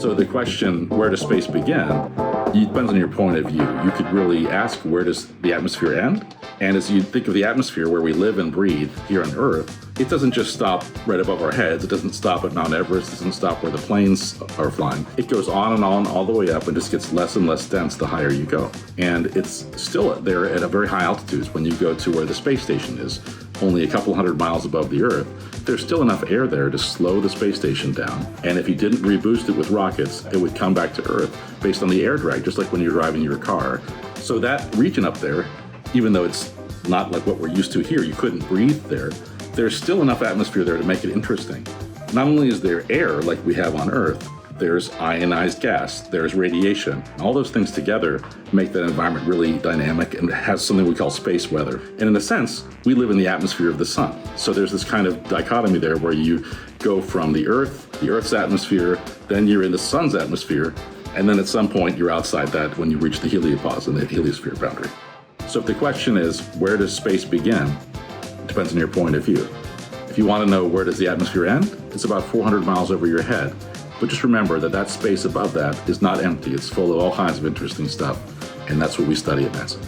So the question, where does space begin? It depends on your point of view. You could really ask, where does the atmosphere end? And as you think of the atmosphere where we live and breathe here on Earth, it doesn't just stop right above our heads. It doesn't stop at Mount Everest. It doesn't stop where the planes are flying. It goes on and on all the way up and just gets less and less dense the higher you go. And it's still there at a very high altitudes. When you go to where the space station is, only a couple hundred miles above the Earth, there's still enough air there to slow the space station down. And if you didn't reboost it with rockets, it would come back to Earth based on the air drag, just like when you're driving your car. So that region up there, even though it's not like what we're used to here, you couldn't breathe there, there's still enough atmosphere there to make it interesting. Not only is there air like we have on Earth, there's ionized gas, there's radiation. All those things together make that environment really dynamic and has something we call space weather. And in a sense, we live in the atmosphere of the sun. So there's this kind of dichotomy there where you go from the Earth's atmosphere, then you're in the sun's atmosphere, and then at some point you're outside that when you reach the heliopause and the heliosphere boundary. So if the question is, where does space begin? It depends on your point of view. If you want to know where does the atmosphere end, it's about 400 miles over your head. But just remember that space above that is not empty. It's full of all kinds of interesting stuff. And that's what we study at NASA.